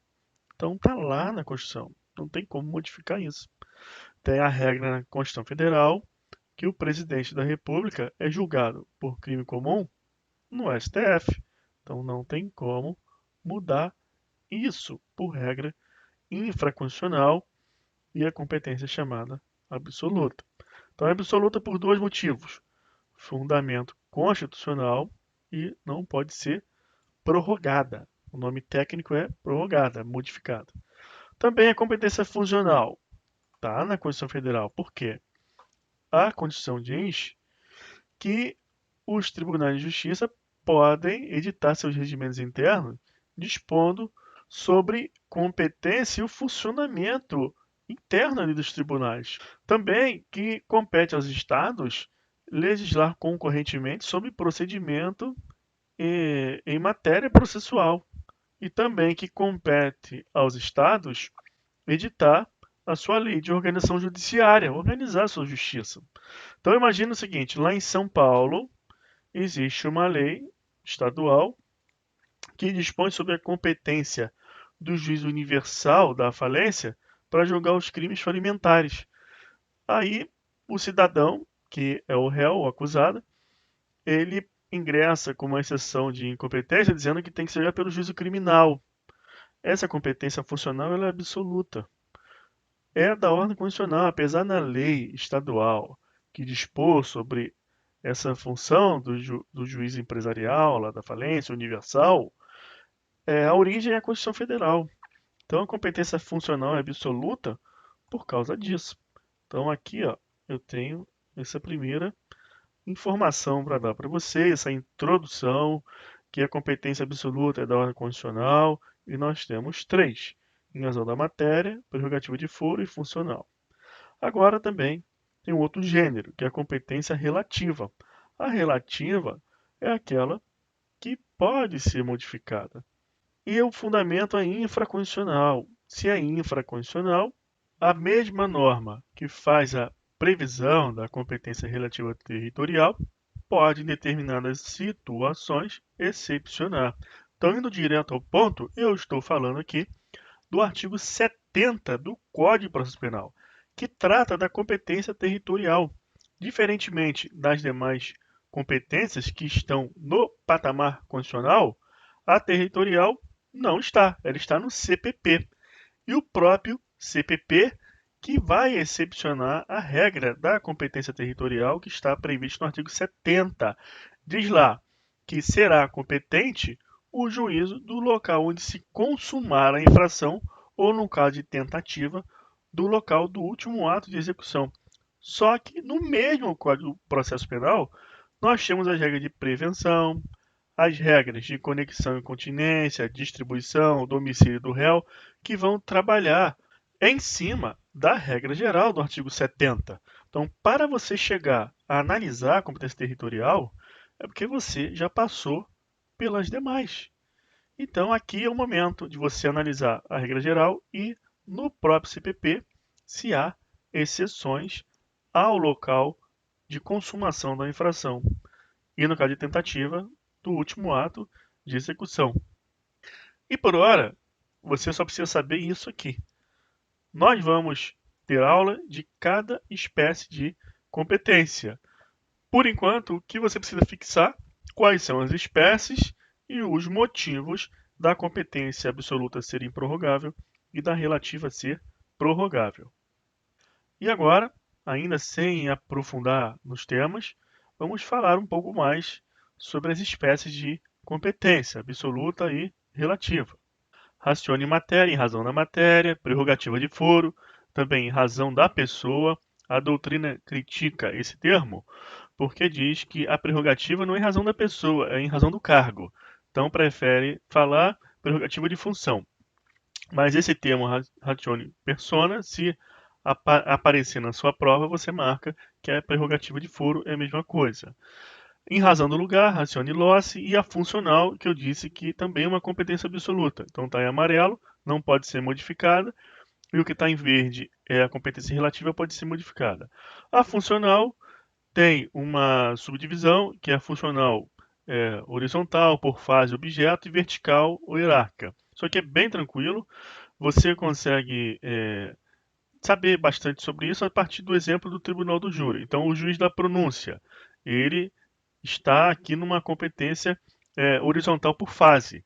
Então, está lá na Constituição, não tem como modificar isso. Tem a regra na Constituição Federal que o presidente da República é julgado por crime comum no STF. Então não tem como mudar isso por regra infraconstitucional e a competência é chamada absoluta. Então é absoluta por dois motivos: fundamento constitucional e não pode ser prorrogada. O nome técnico é prorrogada, modificada. Também a competência funcional está na Constituição Federal. Por quê? A Constituição diz que os tribunais de justiça podem editar seus regimentos internos dispondo sobre competência e o funcionamento interno ali dos tribunais. Também que compete aos estados legislar concorrentemente sobre procedimento em matéria processual. E também que compete aos estados editar a sua lei de organização judiciária, organizar a sua justiça. Então imagina o seguinte, lá em São Paulo existe uma lei estadual que dispõe sobre a competência do juiz universal da falência para julgar os crimes falimentares. Aí o cidadão, que é o réu, o acusado, ele ingressa com uma exceção de incompetência dizendo que tem que ser julgado pelo juízo criminal. Essa competência funcional ela é absoluta. É da ordem constitucional, apesar da lei estadual que dispôs sobre essa função do juiz empresarial, lá da falência universal, a origem é a Constituição Federal. Então a competência funcional é absoluta por causa disso. Então aqui ó, eu tenho essa primeira informação para dar para vocês, essa introdução, que a competência absoluta é da ordem constitucional, e nós temos três: em razão da matéria, prerrogativa de foro e funcional. Agora também tem um outro gênero, que é a competência relativa. A relativa é aquela que pode ser modificada. E o fundamento é infraconstitucional. Se é infraconstitucional, a mesma norma que faz a previsão da competência relativa territorial pode, em determinadas situações, excepcionar. Então, indo direto ao ponto, eu estou falando aqui do artigo 70 do Código de Processo Penal, que trata da competência territorial. Diferentemente das demais competências que estão no patamar constitucional, a territorial não está, ela está no CPP. E o próprio CPP que vai excepcionar a regra da competência territorial que está prevista no artigo 70. Diz lá que será competente o juízo do local onde se consumar a infração ou, no caso de tentativa, do local do último ato de execução. Só que no mesmo Código do Processo Penal, nós temos as regras de prevenção, as regras de conexão e continência, distribuição, domicílio do réu, que vão trabalhar em cima da regra geral do artigo 70. Então, para você chegar a analisar a competência territorial, é porque você já passou pelas demais. Então, aqui é o momento de você analisar a regra geral e, no próprio CPP, se há exceções ao local de consumação da infração. E, no caso de tentativa, do último ato de execução. E por hora, você só precisa saber isso aqui. Nós vamos ter aula de cada espécie de competência. Por enquanto, o que você precisa fixar? Quais são as espécies e os motivos da competência absoluta ser improrrogável e da relativa ser prorrogável. E agora, ainda sem aprofundar nos temas, vamos falar um pouco mais sobre as espécies de competência absoluta e relativa. Racione matéria em razão da matéria, prerrogativa de foro, também em razão da pessoa. A doutrina critica esse termo porque diz que a prerrogativa não é em razão da pessoa, é em razão do cargo. Então prefere falar prerrogativa de função. Mas esse termo ratione persona, se aparecer na sua prova, você marca que a prerrogativa de foro é a mesma coisa. Em razão do lugar, ratione loci, e a funcional, que eu disse que também é uma competência absoluta. Então está em amarelo, não pode ser modificada, e o que está em verde é a competência relativa, pode ser modificada. A funcional tem uma subdivisão, que é a funcional horizontal, por fase, objeto, e vertical ou hierárquica. Isso aqui é bem tranquilo, você consegue saber bastante sobre isso a partir do exemplo do tribunal do júri. Então, o juiz da pronúncia, ele está aqui numa competência horizontal por fase.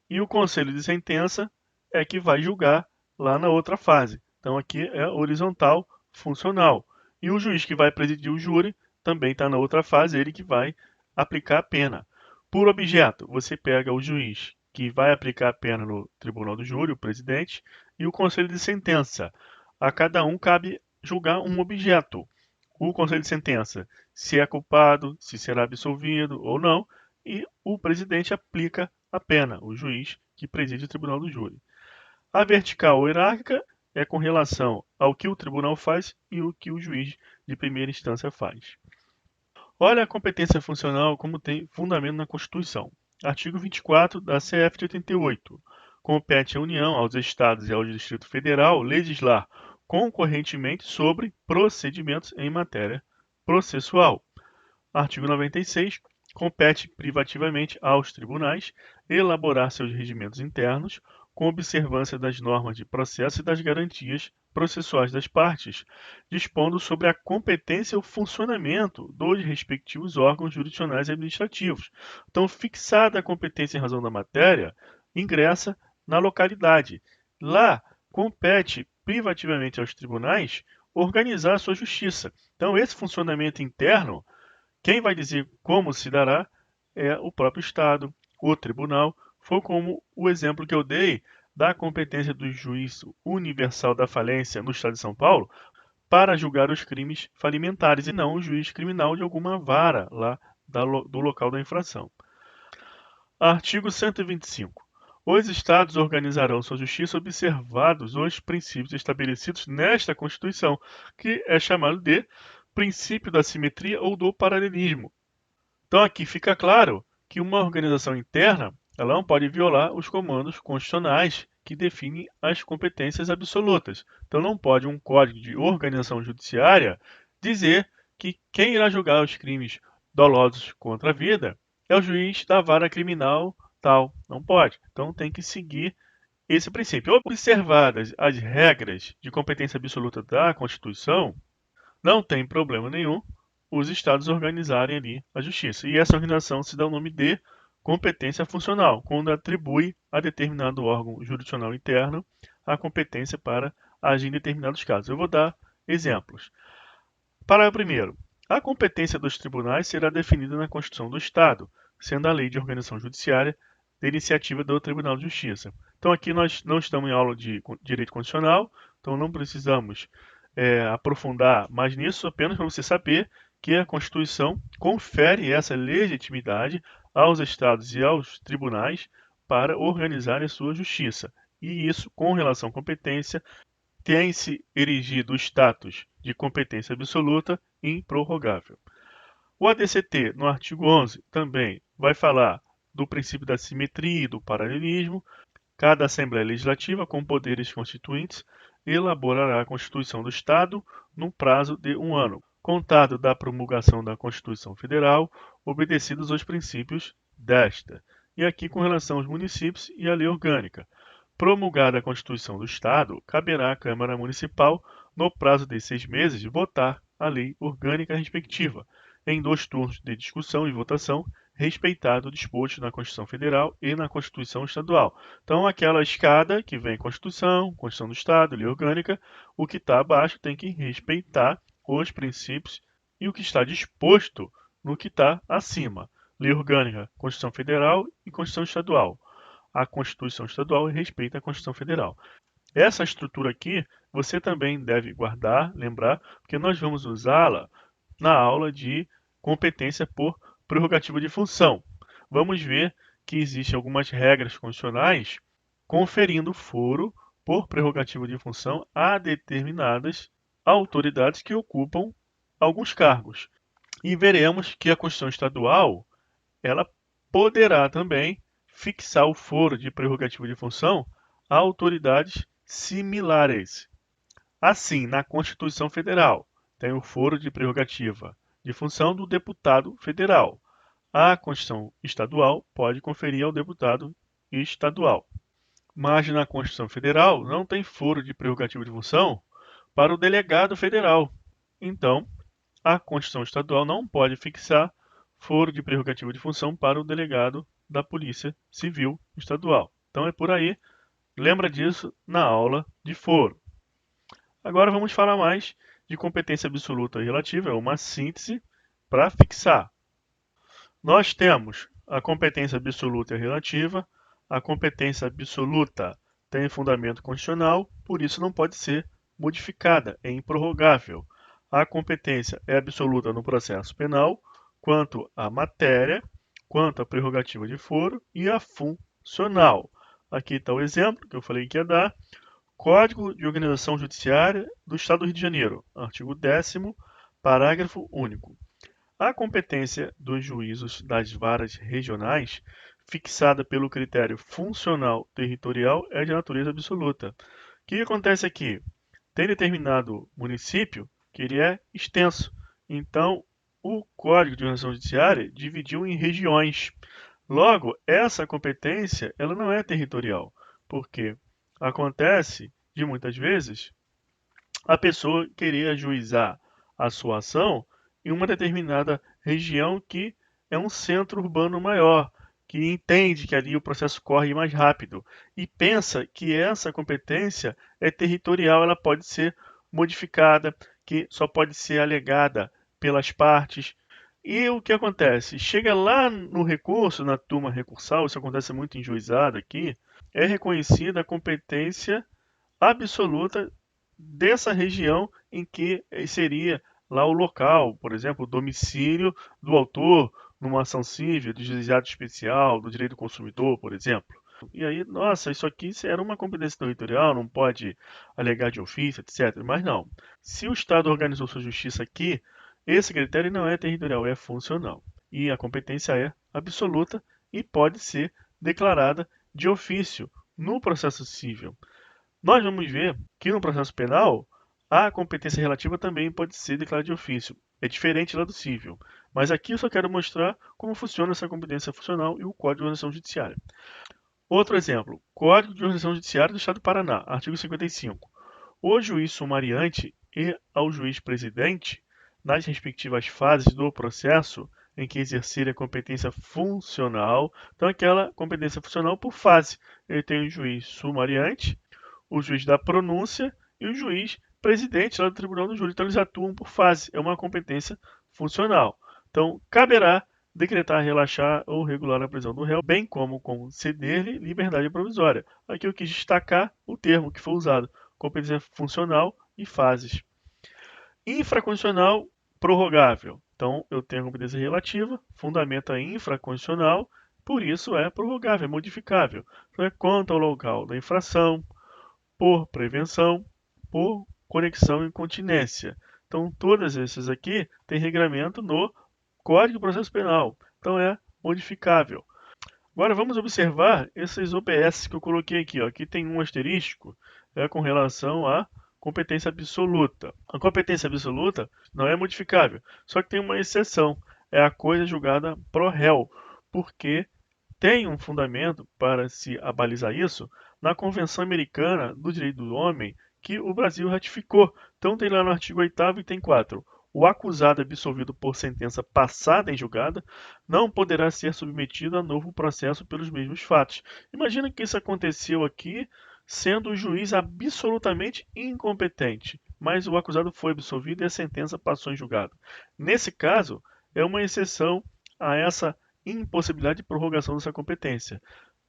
E o conselho de sentença é que vai julgar lá na outra fase. Então, aqui é horizontal funcional. E o juiz que vai presidir o júri também está na outra fase, ele que vai aplicar a pena. Por objeto, você pega o juiz que vai aplicar a pena no tribunal do júri, o presidente, e o conselho de sentença. A cada um cabe julgar um objeto. O conselho de sentença, se é culpado, se será absolvido ou não, e o presidente aplica a pena, o juiz que preside o tribunal do júri. A vertical ou hierárquica é com relação ao que o tribunal faz e o que o juiz de primeira instância faz. Olha a competência funcional como tem fundamento na Constituição. Artigo 24 da CF de 88. Compete à União, aos Estados e ao Distrito Federal legislar concorrentemente sobre procedimentos em matéria processual. Artigo 96. Compete privativamente aos tribunais elaborar seus regimentos internos com observância das normas de processo e das garantias processuais das partes, dispondo sobre a competência e o funcionamento dos respectivos órgãos jurisdicionais e administrativos. Então, fixada a competência em razão da matéria, ingressa na localidade. Lá, compete privativamente aos tribunais organizar a sua justiça. Então, esse funcionamento interno, quem vai dizer como se dará é o próprio Estado, o tribunal. Foi como o exemplo que eu dei da competência do juiz universal da falência no Estado de São Paulo para julgar os crimes falimentares e não o juiz criminal de alguma vara lá do local da infração. Artigo 125. Os Estados organizarão sua justiça observados os princípios estabelecidos nesta Constituição, que é chamado de princípio da simetria ou do paralelismo. Então aqui fica claro que uma organização interna ela não pode violar os comandos constitucionais que definem as competências absolutas. Então não pode um código de organização judiciária dizer que quem irá julgar os crimes dolosos contra a vida é o juiz da vara criminal tal. Não pode. Então tem que seguir esse princípio. Observadas as regras de competência absoluta da Constituição, não tem problema nenhum os estados organizarem ali a justiça. E essa organização se dá o nome de competência funcional, quando atribui a determinado órgão jurisdicional interno a competência para agir em determinados casos. Eu vou dar exemplos. Parágrafo primeiro. A competência dos tribunais será definida na Constituição do Estado, sendo a lei de organização judiciária de iniciativa do Tribunal de Justiça. Então aqui nós não estamos em aula de direito constitucional, então não precisamos aprofundar mais nisso, apenas para você saber que a Constituição confere essa legitimidade aos estados e aos tribunais para organizar a sua justiça. E isso, com relação à competência, tem-se erigido o status de competência absoluta e improrrogável. O ADCT, no artigo 11, também vai falar do princípio da simetria e do paralelismo. Cada Assembleia Legislativa, com poderes constituintes, elaborará a Constituição do Estado num prazo de 1 ano, contado da promulgação da Constituição Federal, obedecidos os princípios desta. E aqui com relação aos municípios e à lei orgânica. Promulgada a Constituição do Estado, caberá à Câmara Municipal, no prazo de 6 meses, votar a lei orgânica respectiva, em 2 turnos de discussão e votação, respeitado o disposto na Constituição Federal e na Constituição Estadual. Então, aquela escada que vem Constituição, Constituição do Estado, lei orgânica, o que está abaixo tem que respeitar os princípios e o que está disposto no que está acima. Lei orgânica, Constituição Federal e Constituição Estadual. A Constituição Estadual respeita a Constituição Federal. Essa estrutura aqui você também deve guardar, lembrar, porque nós vamos usá-la na aula de competência por prerrogativa de função. Vamos ver que existem algumas regras constitucionais conferindo foro por prerrogativa de função a determinadas autoridades que ocupam alguns cargos. E veremos que a Constituição Estadual ela poderá também fixar o foro de prerrogativa de função a autoridades similares. Assim, na Constituição Federal, tem o foro de prerrogativa de função do deputado federal. A Constituição Estadual pode conferir ao deputado estadual. Mas na Constituição Federal não tem foro de prerrogativa de função para o delegado federal. Então, a Constituição Estadual não pode fixar foro de prerrogativa de função para o delegado da Polícia Civil Estadual. Então é por aí. Lembra disso na aula de foro. Agora vamos falar mais de competência absoluta e relativa, é uma síntese para fixar. Nós temos a competência absoluta e relativa. A competência absoluta tem fundamento constitucional, por isso não pode ser modificada, é improrrogável. A competência é absoluta no processo penal, quanto à matéria, quanto à prerrogativa de foro e a funcional. Aqui está o exemplo que eu falei que ia dar. Código de Organização Judiciária do Estado do Rio de Janeiro, artigo 10º, parágrafo único. A competência dos juízos das varas regionais, fixada pelo critério funcional territorial, é de natureza absoluta. O que acontece aqui? Tem determinado município que ele é extenso. Então, o Código de Organização Judiciária dividiu em regiões. Logo, essa competência ela não é territorial, porque acontece de muitas vezes a pessoa querer ajuizar a sua ação em uma determinada região que é um centro urbano maior, que entende que ali o processo corre mais rápido e pensa que essa competência é territorial, ela pode ser modificada, que só pode ser alegada pelas partes. E o que acontece? Chega lá no recurso, na turma recursal, isso acontece muito em juizado aqui, é reconhecida a competência absoluta dessa região em que seria lá o local, por exemplo, o domicílio do autor numa ação civil, do juizado especial, do direito do consumidor, por exemplo. E aí, nossa, isso aqui era uma competência territorial, não pode alegar de ofício, etc. Mas não. Se o Estado organizou sua justiça aqui, esse critério não é territorial, é funcional. E a competência é absoluta e pode ser declarada de ofício no processo civil. Nós vamos ver que no processo penal, a competência relativa também pode ser declarada de ofício. É diferente lá do civil. Mas aqui eu só quero mostrar como funciona essa competência funcional e o Código de Organização Judiciária. Outro exemplo, Código de Organização Judiciária do Estado do Paraná, artigo 55. O juiz sumariante e ao juiz presidente, nas respectivas fases do processo em que exercer a competência funcional, então aquela competência funcional por fase. Ele tem o juiz sumariante, o juiz da pronúncia e o juiz presidente lá do Tribunal do Júri. Então eles atuam por fase, é uma competência funcional. Então caberá decretar, relaxar ou regular a prisão do réu, bem como conceder-lhe liberdade provisória. Aqui eu quis destacar o termo que foi usado, competência funcional e fases. Infraconstitucional prorrogável. Então eu tenho a competência relativa, fundamento é infraconstitucional, por isso é prorrogável, é modificável. Então é quanto ao local da infração, por prevenção, por conexão e continência. Então, todas essas aqui têm regramento no Código de Processo Penal. Então, é modificável. Agora, vamos observar esses OPS que eu coloquei aqui. Ó. Aqui tem um asterisco com relação à competência absoluta. A competência absoluta não é modificável, só que tem uma exceção. É a coisa julgada pro réu, porque tem um fundamento para se abalizar isso na Convenção Americana do Direito do Homem, que o Brasil ratificou. Então tem lá no artigo 8º, item 4. O acusado absolvido por sentença passada em julgada não poderá ser submetido a novo processo pelos mesmos fatos. Imagina que isso aconteceu aqui, sendo o juiz absolutamente incompetente, mas o acusado foi absolvido e a sentença passou em julgado. Nesse caso, é uma exceção a essa impossibilidade de prorrogação dessa competência.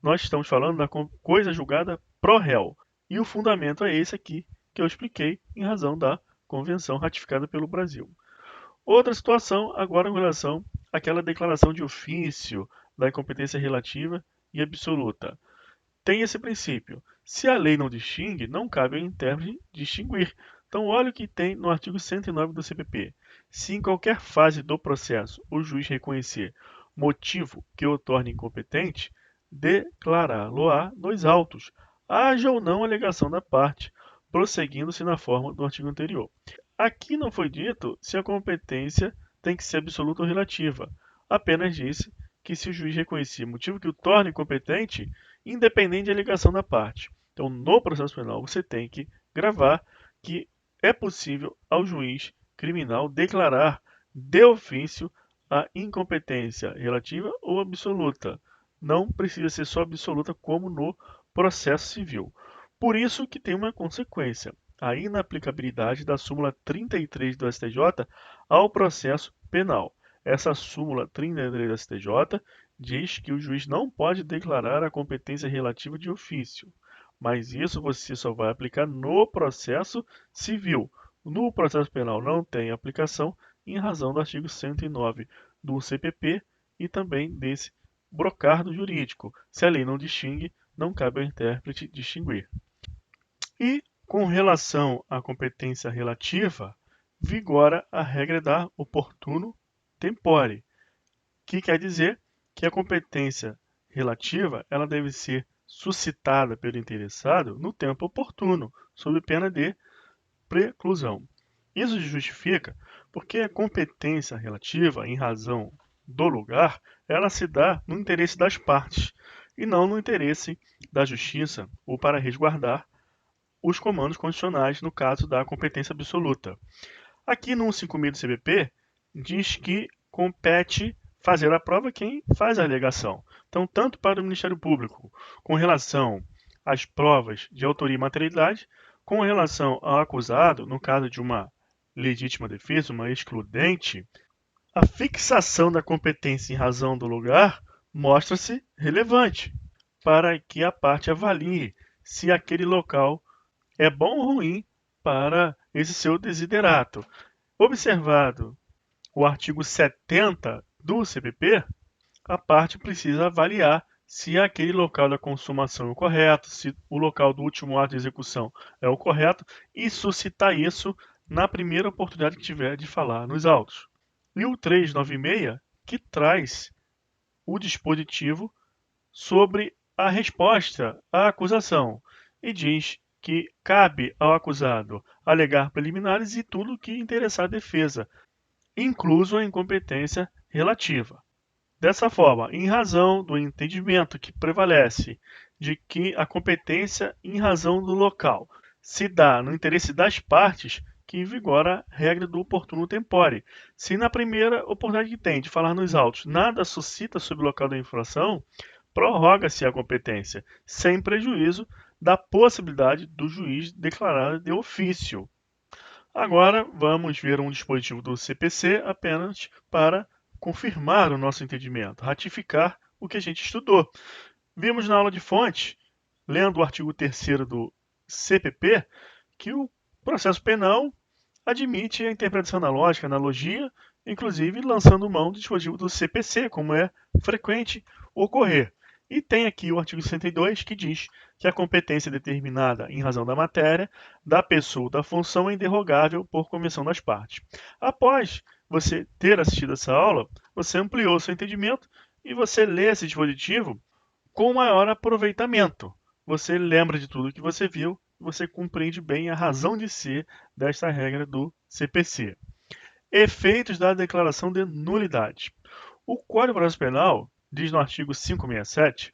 Nós estamos falando da coisa julgada pro réu. E o fundamento é esse aqui que eu expliquei em razão da convenção ratificada pelo Brasil. Outra situação agora em relação àquela declaração de ofício da incompetência relativa e absoluta. Tem esse princípio. Se a lei não distingue, não cabe ao intérprete distinguir. Então, olha o que tem no artigo 109 do CPP. Se em qualquer fase do processo o juiz reconhecer motivo que o torne incompetente, declará-lo-á nos autos, haja ou não alegação da parte, prosseguindo-se na forma do artigo anterior. Aqui não foi dito se a competência tem que ser absoluta ou relativa. Apenas disse que se o juiz reconhecer motivo que o torne incompetente, independente de alegação da parte. Então, no processo penal, você tem que gravar que é possível ao juiz criminal declarar de ofício a incompetência relativa ou absoluta. Não precisa ser só absoluta como no processo civil. Por isso que tem uma consequência, a inaplicabilidade da súmula 33 do STJ ao processo penal. Essa súmula 33 do STJ diz que o juiz não pode declarar a competência relativa de ofício, mas isso você só vai aplicar no processo civil. No processo penal não tem aplicação em razão do artigo 109 do CPP e também desse brocardo jurídico. Se a lei não distingue, não cabe ao intérprete distinguir. E, com relação à competência relativa, vigora a regra da oportuno tempore, que quer dizer que a competência relativa ela deve ser suscitada pelo interessado no tempo oportuno, sob pena de preclusão. Isso se justifica porque a competência relativa, em razão do lugar, ela se dá no interesse das partes e não no interesse da justiça ou para resguardar os comandos constitucionais no caso da competência absoluta. Aqui no 156 do CPP diz que compete fazer a prova quem faz a alegação. Então, tanto para o Ministério Público com relação às provas de autoria e materialidade, com relação ao acusado, no caso de uma legítima defesa, uma excludente, a fixação da competência em razão do lugar mostra-se relevante para que a parte avalie se aquele local é bom ou ruim para esse seu desiderato. Observado o artigo 70 do CPP, a parte precisa avaliar se aquele local da consumação é o correto, se o local do último ato de execução é o correto e suscitar isso na primeira oportunidade que tiver de falar nos autos. E o 396, que traz o dispositivo sobre a resposta à acusação e diz que cabe ao acusado alegar preliminares e tudo que interessar a defesa, incluso a incompetência relativa. Dessa forma, em razão do entendimento que prevalece de que a competência em razão do local se dá no interesse das partes, que vigora a regra do oportuno tempore. Se na primeira oportunidade que tem de falar nos autos nada suscita sobre o local da infração, prorroga-se a competência, sem prejuízo da possibilidade do juiz declarar de ofício. Agora vamos ver um dispositivo do CPC apenas para confirmar o nosso entendimento, ratificar o que a gente estudou. Vimos na aula de fonte, lendo o artigo 3º do CPP, que o processo penal admite a interpretação analógica, analogia, inclusive lançando mão do dispositivo do CPC, como é frequente ocorrer. E tem aqui o artigo 62, que diz que a competência determinada em razão da matéria, da pessoa ou da função é inderrogável por convenção das partes. Após você ter assistido essa aula, você ampliou seu entendimento e você lê esse dispositivo com maior aproveitamento. Você lembra de tudo que você viu, você compreende bem a razão de ser desta regra do CPC. Efeitos da declaração de nulidade. O Código de Processo Penal diz no artigo 567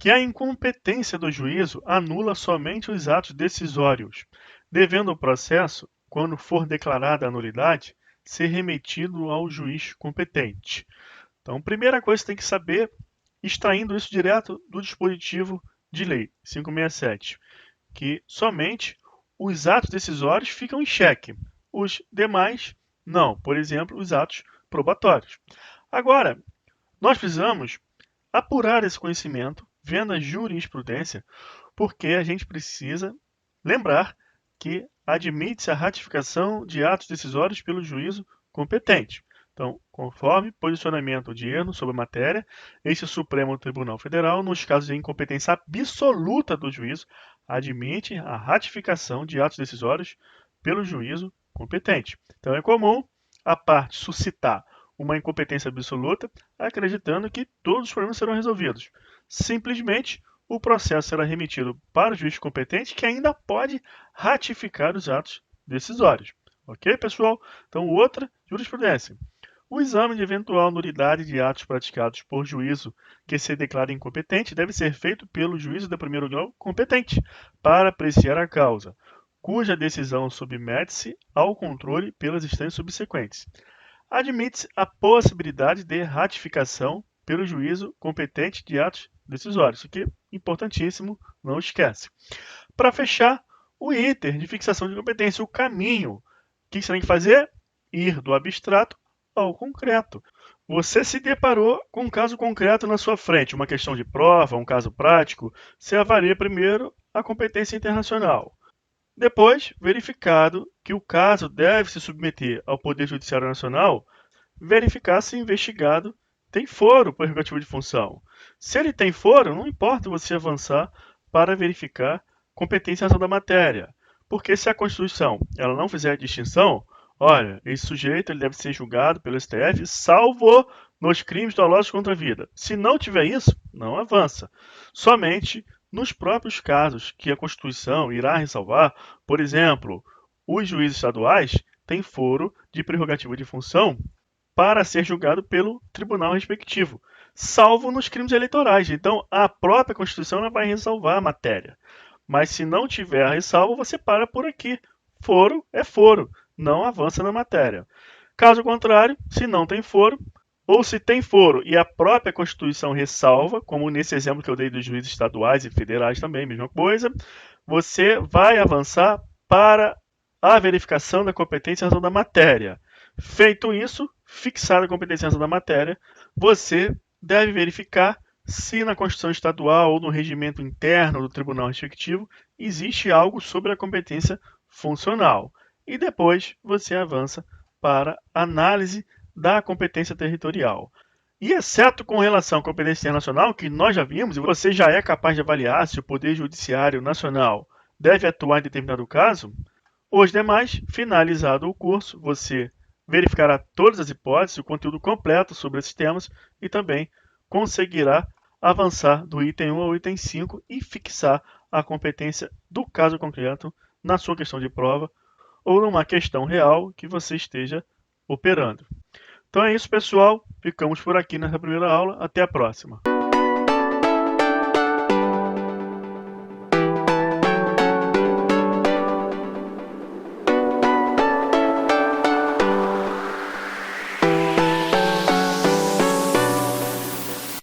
que a incompetência do juízo anula somente os atos decisórios, devendo o processo, quando for declarada a nulidade, ser remetido ao juiz competente. Então, primeira coisa que você tem que saber, extraindo isso direto do dispositivo de lei 567, que somente os atos decisórios ficam em xeque, os demais não, por exemplo, os atos probatórios. Agora, nós precisamos apurar esse conhecimento, vendo a jurisprudência, porque a gente precisa lembrar que admite-se a ratificação de atos decisórios pelo juízo competente. Então, conforme posicionamento de erro sobre a matéria, este Supremo Tribunal Federal, nos casos de incompetência absoluta do juízo, admite a ratificação de atos decisórios pelo juízo competente. Então, é comum a parte suscitar uma incompetência absoluta, acreditando que todos os problemas serão resolvidos. Simplesmente, o processo será remetido para o juiz competente, que ainda pode ratificar os atos decisórios. Ok, pessoal? Então, outra jurisprudência. O exame de eventual nulidade de atos praticados por juízo que se declara incompetente deve ser feito pelo juízo de primeiro grau competente para apreciar a causa, cuja decisão submete-se ao controle pelas instâncias subsequentes. Admite-se a possibilidade de ratificação pelo juízo competente de atos decisórios. Isso aqui é importantíssimo, não esquece. Para fechar, o item de fixação de competência, o caminho. O que você tem que fazer? Ir do abstrato ao concreto. Você se deparou com um caso concreto na sua frente, uma questão de prova, um caso prático, você avalia primeiro a competência internacional. Depois, verificado que o caso deve se submeter ao Poder Judiciário Nacional, verificar se o investigado tem foro prerrogativo de função. Se ele tem foro, não importa você avançar para verificar competência em razão da matéria, porque se a Constituição ela não fizer a distinção, olha, esse sujeito ele deve ser julgado pelo STF, salvo nos crimes dolosos contra a vida. Se não tiver isso, não avança. Somente nos próprios casos que a Constituição irá ressalvar, por exemplo, os juízes estaduais têm foro de prerrogativa de função para ser julgado pelo tribunal respectivo, salvo nos crimes eleitorais. Então, a própria Constituição ela vai ressalvar a matéria. Mas se não tiver a ressalva, você para por aqui. Foro é foro, não avança na matéria. Caso contrário, se não tem foro, ou se tem foro e a própria Constituição ressalva, como nesse exemplo que eu dei dos juízes estaduais e federais também, mesma coisa, você vai avançar para a verificação da competência em razão da matéria. Feito isso, fixada a competência em razão da matéria, você deve verificar se na Constituição Estadual ou no regimento interno do tribunal respectivo existe algo sobre a competência funcional. E depois você avança para análise da competência territorial. E exceto com relação à competência internacional, que nós já vimos, e você já é capaz de avaliar se o Poder Judiciário Nacional deve atuar em determinado caso, os demais, finalizado o curso, você verificará todas as hipóteses, o conteúdo completo sobre esses temas e também conseguirá avançar do item 1 ao item 5 e fixar a competência do caso concreto na sua questão de prova ou numa questão real que você esteja operando. Então é isso, pessoal. Ficamos por aqui nessa primeira aula. Até a próxima.